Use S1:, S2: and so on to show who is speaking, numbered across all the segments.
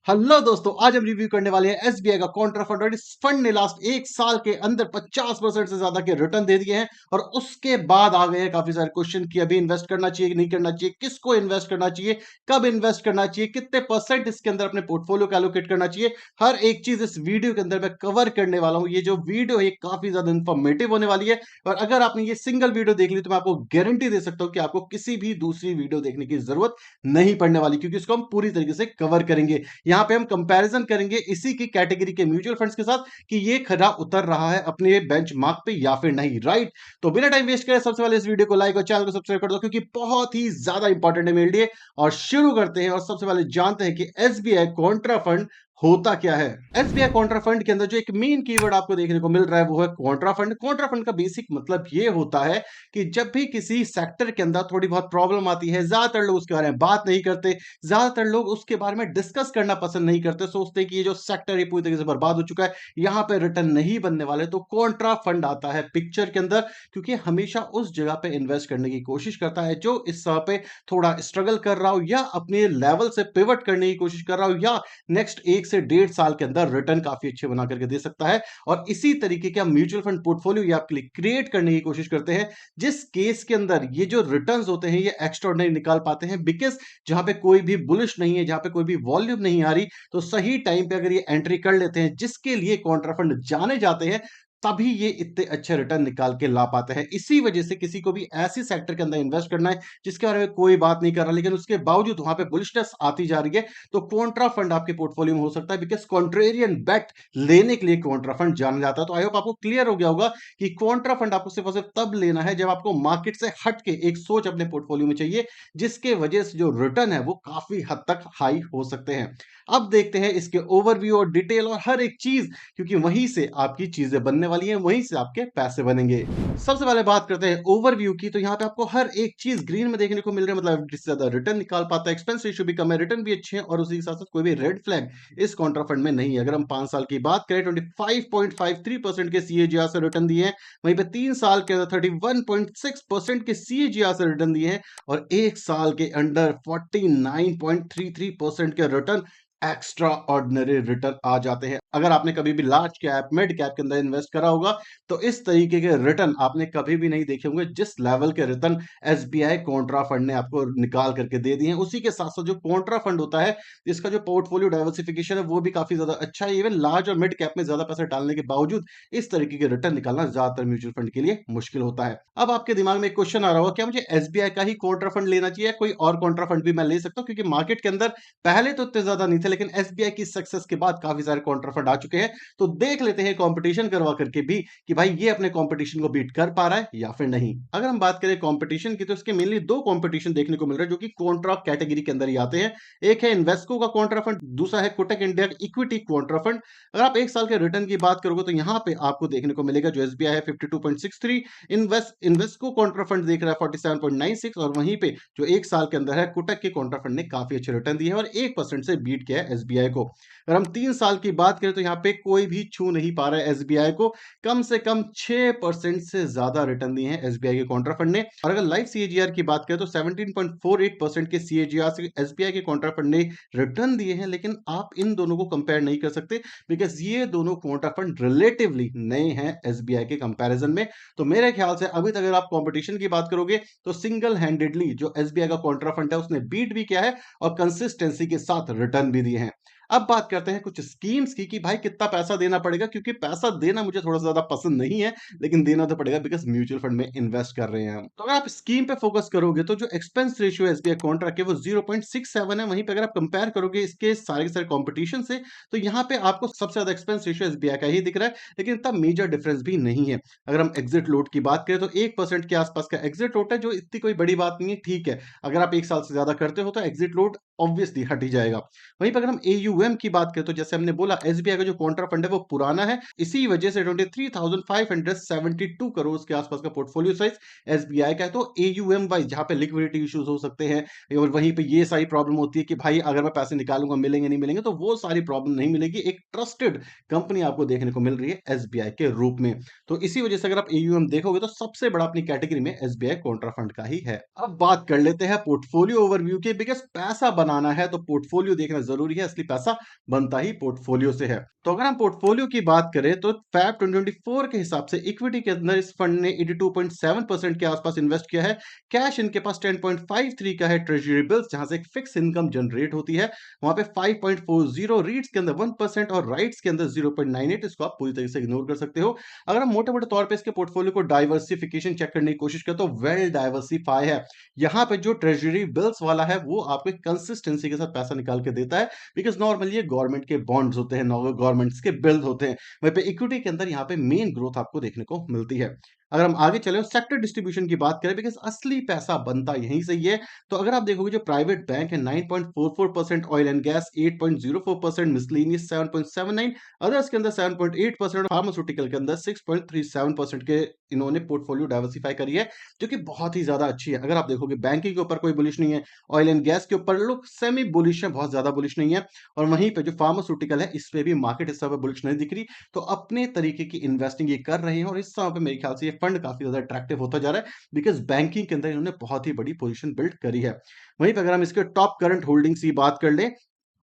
S1: Hello दोस्तों, आज हम रिव्यू करने वाले हैं एसबीआई का कॉन्ट्रा फंड। और इस फंड ने लास्ट एक साल के अंदर 50% से ज्यादा के रिटर्न दे दिए हैं। और उसके बाद आ गए हैं काफी सारे क्वेश्चन कि अभी इन्वेस्ट करना चाहिए कि नहीं करना चाहिए, किसको इन्वेस्ट करना चाहिए, कब इन्वेस्ट करना चाहिए, कितने परसेंट इसके अंदर अपने पोर्टफोलियो को एलोकेट करना चाहिए। हर एक चीज इस वीडियो के अंदर मैं कवर करने वाला हूं। ये जो वीडियो है काफी ज्यादा इंफॉर्मेटिव होने वाली है। और अगर आपने ये सिंगल वीडियो देख ली तो मैं आपको गारंटी दे सकता हूं कि आपको किसी भी दूसरी वीडियो देखने की जरूरत नहीं पड़ने वाली, क्योंकि इसको हम पूरी तरीके से कवर करेंगे। यहां पे हम कंपैरिजन करेंगे इसी की कैटेगरी के म्यूचुअल फंड्स के साथ कि ये खरा उतर रहा है अपने बेंचमार्क पे या फिर नहीं, राइट। तो बिना टाइम वेस्ट करे सबसे पहले इस वीडियो को लाइक और चैनल को सब्सक्राइब कर दो, क्योंकि बहुत ही ज्यादा इंपॉर्टेंट है मेरे लिए। और शुरू करते हैं और सबसे पहले जानते हैं कि एसबीआई कॉन्ट्रा फंड होता क्या है। एसबीआई कॉन्ट्रा फंड के अंदर जो एक मेन कीवर्ड आपको देखने को मिल रहा है वो है कॉन्ट्रा फंड। कॉन्ट्रा फंड का बेसिक मतलब ये होता है कि जब भी किसी सेक्टर के अंदर थोड़ी बहुत प्रॉब्लम आती है, ज्यादातर लोग उसके बारे में बात नहीं करते, ज्यादातर लोग उसके बारे में डिस्कस करना पसंद नहीं करते, सोचते हैं कि ये जो सेक्टर है पूरी तरीके से बर्बाद हो चुका है, यहां पे रिटर्न नहीं बनने वाले, तो कॉन्ट्रा फंड आता है पिक्चर के अंदर। क्योंकि हमेशा उस जगह पे इन्वेस्ट करने की कोशिश करता है जो इस समय पे थोड़ा स्ट्रगल कर रहा हो, या अपने लेवल से पिवट करने की कोशिश कर रहा हो, या नेक्स्ट 1 से 1.5 साल के अंदर रिटर्न काफी अच्छे बना करके दे सकता है। और इसी तरीके का म्यूचुअल फंड पोर्टफोलियो या क्रिएट करने की कोशिश करते हैं, जिस केस के अंदर ये जो रिटर्न्स होते हैं ये एक्स्ट्राऑर्डिनरी निकाल पाते हैं। बिकॉज जहां पे कोई भी बुलिश नहीं है, जहां पे कोई भी वॉल्यूम नहीं आ रही, तो सही टाइम पे अगर ये एंट्री कर लेते हैं, जिसके लिए कॉन्ट्रा फंड जाने जाते हैं, तभी ये इतने अच्छे रिटर्न निकाल के ला पाते हैं। इसी वजह से किसी को भी ऐसी सेक्टर के अंदर इन्वेस्ट करना है जिसके बारे में कोई बात नहीं कर रहा, लेकिन उसके बावजूद वहां पे बुलिशनेस आती जा रही है, तो कॉन्ट्रा फंड आपके पोर्टफोलियो में हो सकता है। बिकॉज कॉन्ट्रेरियन बेट लेने के लिए कॉन्ट्रा फंड जाना जाता है। तो आई होप आपको क्लियर हो गया होगा कि कॉन्ट्रा फंड आपको सिर्फ और सिर्फ तब लेना है जब आपको मार्केट से हट के एक सोच अपने पोर्टफोलियो में चाहिए, जिसके वजह से जो रिटर्न है वो काफी हद तक हाई हो सकते हैं। अब देखते हैं इसके ओवरव्यू और डिटेल और हर एक चीज, क्योंकि वहीं से आपकी चीजें बनने वाली हैं, वहीं से आपके पैसे बनेंगे। सबसे पहले बात करते हैं ओवरव्यू की। तो यहाँ पे आपको हर एक चीज ग्रीन में देखने को मिल रहा है, मतलब जिससे ज्यादा रिटर्न निकाल पाता है, एक्सपेंस रेशियो भी कम है, रिटर्न भी अच्छे हैं, और उसी के साथ साथ कोई भी रेड फ्लैग इस कॉन्ट्रा फंड में नहीं है। अगर हम 5 साल की बात करें, 25.53% के सीएजीआर से रिटर्न दिए हैं। वहीं पे 3 साल के अंदर 31.6% के सीएजीआर से रिटर्न दिए हैं। और एक साल के अंडर 49.33% के रिटर्न, एक्स्ट्रा ऑर्डिनरी रिटर्न आ जाते हैं। अगर आपने कभी भी लार्ज कैप मिड कैप के अंदर इन्वेस्ट करा होगा, तो इस तरीके के रिटर्न आपने कभी भी नहीं देखे होंगे, जिस लेवल के रिटर्न एसबीआई कॉन्ट्रा फंड ने आपको निकाल करके दे दिए हैं। उसी के साथ साथ जो कॉन्ट्रा फंड होता है, इसका जो पोर्टफोलियो डाइवर्सिफिकेशन है वो भी काफी ज्यादा अच्छा है। इवन लार्ज और मिड कैप में ज्यादा पैसे डालने के बावजूद इस तरीके के रिटर्न निकालना ज्यादातर म्यूचुअल फंड के लिए मुश्किल होता है। अब आपके दिमाग में एक क्वेश्चन आ रहा होगा, क्या मुझे एसबीआई का ही कॉन्ट्रा फंड लेना चाहिए, कोई और कॉन्ट्रा फंड भी मैं ले सकता हूँ? क्योंकि मार्केट के अंदर पहले तो इतने ज्यादा नहीं थे, लेकिन एसबीआई की सक्सेस के बाद काफी सारे कॉन्ट्रा फंड आ चुके हैं। तो देख लेते हैं कंपटीशन करवा करके भी कि भाई ये अपने कंपटीशन को बीट कर पा रहा है या फिर नहीं। अगर हम बात करें कंपटीशन की, तो इसके मेनली दो कंपटीशन देखने को मिल रहा है जो कि कॉन्ट्रा कैटेगरी के अंदर ही आते हैं। एक है इन्वेस्को का कॉन्ट्रा फंड, दूसरा है Kotak India equity Contra fund. अगर आप एक साल के रिटर्न की बात करोगे, तो यहाँ पे आपको देखने को मिलेगा जो एसबीआई है 52.63, इन्वेस्को कॉन्ट्रा फंड देख रहा है 47.96, और वहीं पे जो एक साल के अंदर है कोटक के कॉन्ट्रा फंड ने काफी अच्छे रिटर्न दिए हैं और 1% से बीट किया है एसबीआई को। अगर हम 3 साल की बात करें, तो यहाँ पे कोई भी छू नहीं पा रहा है एसबीआई को। कम से कम 6% से ज्यादा रिटर्न दिए हैं एसबीआई के कॉन्ट्रा फंड ने। और अगर लाइव सीएजीआर की बात करें, तो 17.48% के सीएजीआर से एसबीआई के कॉन्ट्रा फंड ने रिटर्न दिए हैं। लेकिन आप इन दोनों को कंपेयर नहीं कर सकते, बिकॉज ये दोनों कॉन्ट्रा फंड रिलेटिवली नए हैं एसबीआई के कंपैरिजन में। तो मेरे ख्याल से अभी तक अगर आप कंपटीशन की बात करोगे, तो सिंगल हैंडेडली जो एसबीआई का कॉन्ट्रा फंड है उसने बीट भी किया है और कंसिस्टेंसी के साथ रिटर्न भी दिए हैं। अब बात करते हैं कुछ स्कीम्स की कि भाई कितना पैसा देना पड़ेगा, क्योंकि पैसा देना मुझे थोड़ा ज्यादा पसंद नहीं है, लेकिन देना तो पड़ेगा बिकॉज म्यूचुअल फंड में इन्वेस्ट कर रहे हैं हम। तो अगर आप स्कीम पे फोकस करोगे, तो जो एक्सपेंस रेशियो एसबीआई कॉन्ट्रा के वो 0.67 है। वहीं पे अगर आप कंपेयर करोगे इसके सारे के सारे कॉम्पिटिशन से, तो यहाँ पे आपको सबसे ज्यादा एक्सपेंस रेशियो एसबीआई का ही दिख रहा है, लेकिन इतना मेजर डिफरेंस भी नहीं है। अगर हम एग्जिट लोड की बात करें, तो 1% के आसपास का एग्जिट लोड है, जो इतनी कोई बड़ी बात नहीं है, ठीक है। अगर आप एक साल से ज्यादा करते हो, तो एग्जिट लोड ऑब्वियसली हट ही जाएगा। वहीं पर अगर हम एयूएम की बात करें, तो जैसे हमने बोला एसबीआई का जो कॉन्ट्रा फंड है वो पुराना है, इसी वजह से 23,572 करोड़ के आसपास का पोर्टफोलियो साइज एसबीआई का है। तो एयूएम वाइज जहां पे लिक्विडिटी इश्यूज हो सकते हैं, और वहीं पे ये सारी प्रॉब्लम होती है कि भाई अगर मैं पैसे निकालूंगा मिलेंगे नहीं मिलेंगे, तो वो सारी प्रॉब्लम नहीं मिलेगी। एक ट्रस्टेड कंपनी आपको देखने को मिल रही है एसबीआई के रूप में। तो इसी वजह से अगर आप एयूएम देखोगे, तो सबसे बड़ा अपनी कैटेगरी में एसबीआई कॉन्ट्रा फंड का ही है। अब बात कर लेते हैं पोर्टफोलियो ओवरव्यू की। बिकॉज पैसा बनाना है तो पोर्टफोलियो देखना जरूरी है, असली पैसा पैसा बनता ही पोर्टफोलियो से है। तो अगर हम पोर्टफोलियो की बात करें तो फैब 2024 के हिसाब से इक्विटी के अंदर इस फंड ने 82.7% के आसपास इन्वेस्ट किया है। कैश इनके पास 10.53 का है, ट्रेजरी बिल्स जहां से एक फिक्स इनकम जनरेट होती है वहां पे 5.40, रीट्स के अंदर 1% और राइट्स के अंदर 0.98। इसको आप पूरी तरीके से इग्नोर कर सकते हो। अगर हम मोटे मोटे तौर पे इसके पोर्टफोलियो को डाइवर्सिफिकेशन चेक करने की कोशिश करें तो वेल डाइवर्सिफाई है। यहाँ पे जो ट्रेजरी बिल्स वाला है वो आपको कंसिस्टेंसी के साथ पैसा निकाल के देता है, बिकॉज नॉर्मली ये गवर्नमेंट के बॉन्ड्स होते हैं, गवर्नमेंट्स के बिल्स होते हैं। वहीं पे इक्विटी के अंदर यहाँ पे मेन ग्रोथ आपको देखने को मिलती है। अगर हम आगे चले सेक्टर डिस्ट्रीब्यूशन की बात करें, बिकॉज असली पैसा बनता यहीं से ही है। तो अगर आप देखोगे जो प्राइवेट बैंक है 9.44%, oil and gas 8.04%, miscellaneous 7.79, others के अंदर 7.8% और फार्मास्यूटिकल के अंदर 6.37% के इन्होंने पोर्टफोलियो डाइवर्सिफाई करी है, जो कि बहुत ही ज्यादा अच्छी है। अगर आप देखोगे बैंकिंग के ऊपर कोई बुलिश नहीं है, ऑयल एंड गैस के ऊपर लोग सेमी बुलिश है, बहुत ज्यादा बुलिश नहीं है, और वहीं पे जो फार्मास्यूटिकल है इस पे भी मार्केट इस समय बुलिश नहीं दिख रही। तो अपने तरीके की इन्वेस्टिंग ये कर रहे हैं और इस समय पे मेरे ख्याल से ये फंड काफी ज्यादा अट्रैक्टिव होता जा रहा है, बिकॉज बैंकिंग के अंदर इन्होंने बहुत ही बड़ी पोजीशन बिल्ड करी है। वहीं पे अगर हम इसके टॉप करंट होल्डिंग्स की बात कर लें,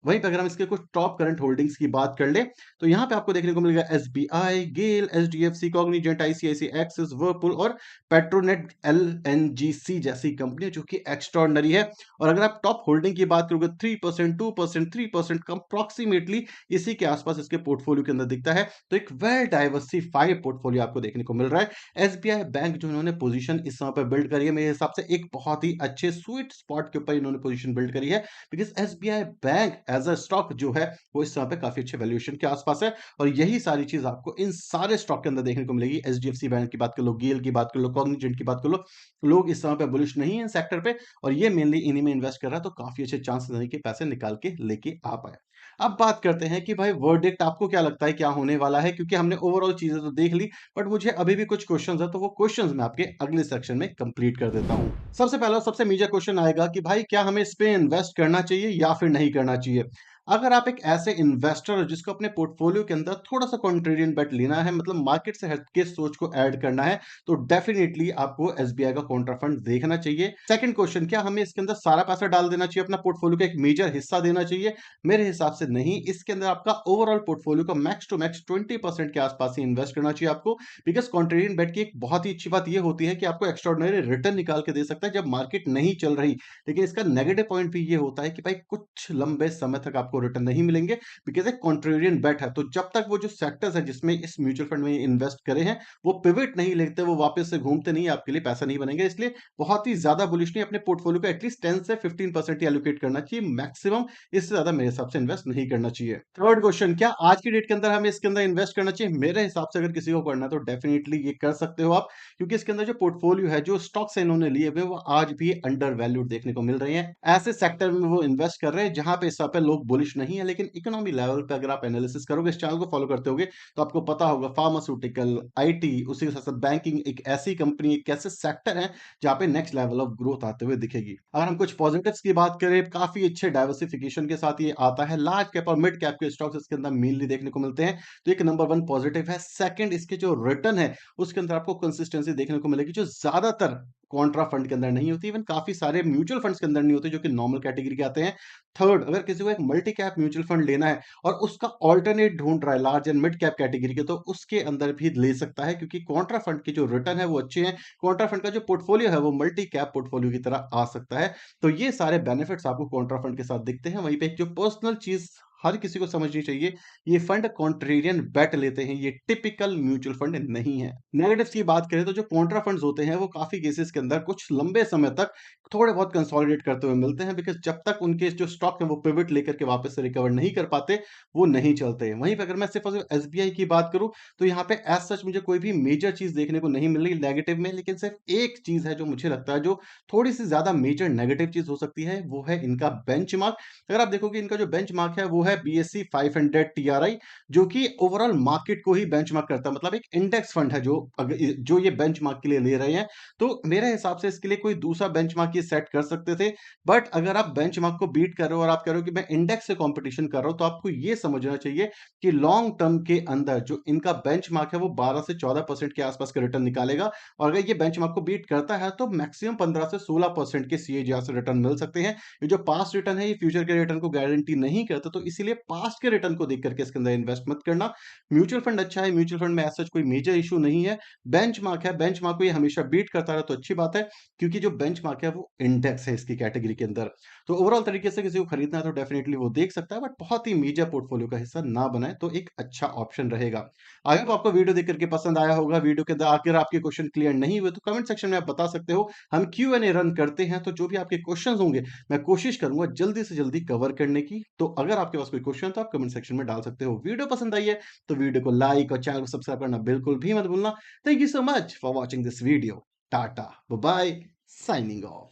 S1: वहीं पे अगर हम इसके कुछ टॉप करंट होल्डिंग्स की बात कर ले तो यहाँ पे आपको देखने को मिलेगा SBI, GAIL, HDFC, Cognizant, ICICI, Axis, Whirlpool और पेट्रोनेट एलएनजीसी जैसी कंपनियां जो कि एक्स्ट्रॉर्डनरी है। और अगर आप टॉप होल्डिंग की बात करोगे 3%, 2%, 3% कम अप्रोक्सीमेटली इसी के आसपास इसके पोर्टफोलियो के अंदर दिखता है। तो एक वेल डाइवर्सिफाइड पोर्टफोलियो आपको देखने को मिल रहा है। एसबीआई बैंक जो इन्होंने पोजीशन इस समय पर बिल्ड करी है, मेरे हिसाब से एक बहुत ही अच्छे स्वीट स्पॉट के ऊपर इन्होंने पोजीशन बिल्ड करी है, because SBI bank as a stock जो है वो इस समय पे काफी अच्छे वैल्यूएशन के आसपास है। और यही सारी चीज आपको इन सारे स्टॉक के अंदर देखने को मिलेगी। एचडीएफसी बैंक की बात कर लो, गेल की बात कर लो, कॉग्निजेंट की बात कर लो, लोग इस समय पे बुलिश नहीं है सेक्टर पे और ये मेनली इन्हीं में इन्वेस्ट कर रहा है, तो काफी अच्छे चांसेस है कि पैसे निकाल के लेके आ पाए। अब बात करते हैं कि भाई वर्डिक्ट आपको क्या लगता है क्या होने वाला है, क्योंकि हमने ओवरऑल चीजें तो देख ली, बट मुझे अभी भी कुछ क्वेश्चंस है, तो वो क्वेश्चंस मैं आपके अगले सेक्शन में कंप्लीट कर देता हूं। सबसे पहला सबसे मेजर क्वेश्चन आएगा कि भाई क्या हमें इस पे इन्वेस्ट करना चाहिए या फिर नहीं करना चाहिए। अगर आप एक ऐसे इन्वेस्टर हो जिसको अपने पोर्टफोलियो के अंदर थोड़ा सा कॉन्ट्रेरियन बेट लेना है, मतलब मार्केट से हटके सोच को ऐड करना है, तो डेफिनेटली आपको एसबीआई का कॉन्ट्रा फंड देखना चाहिए। सेकंड क्वेश्चन, क्या हमें इसके अंदर सारा पैसा डाल देना चाहिए, अपना पोर्टफोलियो का एक मेजर हिस्सा देना चाहिए? मेरे हिसाब से नहीं। इसके अंदर आपका ओवरऑल पोर्टफोलियो का मैक्स टू मैक्स 20% के आसपास ही इन्वेस्ट करना चाहिए आपको, बिकॉज कॉन्ट्रेरियन बेट की एक बहुत ही अच्छी बात यह होती है कि आपको एक्स्ट्राऑर्डिनरी रिटर्न निकाल के दे सकता है जब मार्केट नहीं चल रही। लेकिन इसका नेगेटिव पॉइंट भी ये होता है कि भाई कुछ लंबे समय तक आपको रिटर्न नहीं मिलेंगे, बिकॉज एक कॉन्ट्रेरियन बेट है। तो जब तक वो जो सेक्टर्स है जिसमें इस म्यूचुअल फंड में इन्वेस्ट करे हैं वो पिवट नहीं लेते, वो वापस से घूमते नहीं, आपके लिए पैसा नहीं बनेंगे। इसलिए बहुत ही ज्यादा बुलिश नहीं, अपने पोर्टफोलियो का एटलीस्ट 10 से 15% ही एलोकेट करना चाहिए मैक्सिमम, इससे ज्यादा मेरे हिसाब से इन्वेस्ट नहीं करना चाहिए। थर्ड क्वेश्चन, क्या आज की डेट के अंदर हमें इसके अंदर इन्वेस्ट करना चाहिए? मेरे हिसाब से अगर किसी को करना है तो डेफिनेटली ये कर सकते हो आप, क्योंकि इसके अंदर जो पोर्टफोलियो है, जो स्टॉक्स इन्होंने लिए हुए वो आज भी अंडर वैल्यूड देखने को मिल रहे हैं। ऐसे सेक्टर में वो इन्वेस्ट कर रहे हैं जहां पे इस समय पे लोग बुलिश नहीं है, लेकिन इकोनॉमी लेवल पे अगर आप एनालिसिस करोगे, इस चैनल को फॉलो करते होगे, तो आपको पता होगा फार्मास्यूटिकल, आईटी, उसी के साथ साथ बैंकिंग एक ऐसी कंपनी, एक ऐसे सेक्टर है जहां पे नेक्स्ट लेवल ऑफ ग्रोथ आते हुए दिखेगी। अगर हम कुछ पॉजिटिव्स की बात करें, काफी अच्छे डाइवर्सिफिकेशन के साथ ये आता है। लार्ज कैप और मिड कैप के स्टॉक्स इसके अंदर मेनली देखने को मिलते हैं, तो एक नंबर वन पॉजिटिव है। सेकंड, इसके जो रिटर्न है उसके अंदर आपको कंसिस्टेंसी देखने को मिलेगी, जो ज्यादातर कॉन्ट्रा फंड के अंदर नहीं होती, इवन काफी सारे म्यूचुअल फंड्स के अंदर नहीं होते जो कि नॉर्मल कैटेगरी के आते हैं। थर्ड, अगर किसी को एक मल्टी कैप म्यूचुअल फंड लेना है और उसका ऑल्टरनेट ढूंढ रहा है large and mid cap category के, तो उसके अंदर भी ले सकता है, क्योंकि कॉन्ट्रा फंड के जो रिटर्न है वो अच्छे हैं। कॉन्ट्रा फंड का जो पोर्टफोलियो है वो मल्टी कैप पोर्टफोलियो की तरह आ सकता है। तो ये सारे बेनिफिट्स आपको कॉन्ट्रा फंड के साथ दिखते हैं। वहीं पे एक जो पर्सनल चीज हर किसी को समझनी चाहिए, ये फंड कॉन्ट्रेरियन बेट लेते हैं, ये टिपिकल म्यूचुअल फंड नहीं है। नेगेटिव्स की बात करें तो जो कॉन्ट्रा फंड्स होते हैं वो काफी केसेस के अंदर कुछ लंबे समय तक थोड़े बहुत कंसोलिडेट करते हुए मिलते हैं, बिकॉज जब तक उनके जो स्टॉक है वो पिवट लेकर के वापस से रिकवर नहीं कर पाते, वो नहीं चलते। वहीं पे अगर मैं सिर्फ एसबीआई की बात करूं तो यहाँ पे एज सच मुझे कोई भी मेजर चीज देखने को नहीं मिल रही नेगेटिव में, लेकिन सिर्फ एक चीज है जो मुझे लगता है जो थोड़ी सी ज्यादा मेजर नेगेटिव चीज हो सकती है, वो है इनका बेंचमार्क। अगर आप देखोगे इनका जो बेंचमार्क है वो है बीएसई 500 टीआरआई, जो कि ओवरऑल मार्केट को ही बेंचमार्क करता है, मतलब एक इंडेक्स फंड है जो ये बेंचमार्क के लिए ले रहे हैं। तो मेरे हिसाब से इसके लिए कोई दूसरा बेंचमार्क ये सेट कर सकते थे, बट अगर आप बेंचमार्क को बीट कर रहे हो और आप कह रहे हो कि मैं इंडेक्स से कंपटीशन कर रहा हूं, तो आपको ये समझना चाहिए कि लॉन्ग टर्म के अंदर जो इनका बेंचमार्क है वो 12 से 14% के आसपास का रिटर्न निकालेगा, और अगर ये बेंचमार्क को बीट करता है तो मैक्सिमम 15 से 16% के सीएजीआर से रिटर्न मिल सकते हैं। ये जो पास्ट रिटर्न है ये फ्यूचर के रिटर्न को गारंटी नहीं करता, तो इसीलिए पास्ट के रिटर्न को देख करके इसके अंदर इन्वेस्ट मत करना। म्यूचुअल फंड अच्छा है, म्यूचुअल फंड में एज़ सच कोई मेजर इश्यू नहीं है। बेंचमार्क है, बेंचमार्क को ये हमेशा बीट करता रहा तो अच्छी बात है, क्योंकि जो बेंचमार्क है वो इंडेक्स है इसकी कैटेगरी के अंदर। तो ओवरऑल तरीके से किसी को खरीदना है तो डेफिनिटली वो देख सकता है, बट बहुत ही मेजर पोर्टफोलियो का हिस्सा ना बनाए तो एक अच्छा ऑप्शन रहेगा। आई होप आपको वीडियो देख करके पसंद आया होगा। वीडियो के अंदर आखिर आपके क्वेश्चन क्लियर नहीं हुए तो कमेंट सेक्शन में आप बता सकते हो। हम Q&A रन करते हैं, तो जो भी आपके क्वेश्चंस होंगे मैं कोशिश करूंगा जल्दी से जल्दी कवर करने की। तो अगर आपके पास कोई क्वेश्चन तो आप कमेंट सेक्शन में डाल सकते हो। वीडियो पसंद आई है तो वीडियो को लाइक और चैनल को सब्सक्राइब करना बिल्कुल भी मत भूलना। Thank you so much for watching this video. Tata, bye, signing of.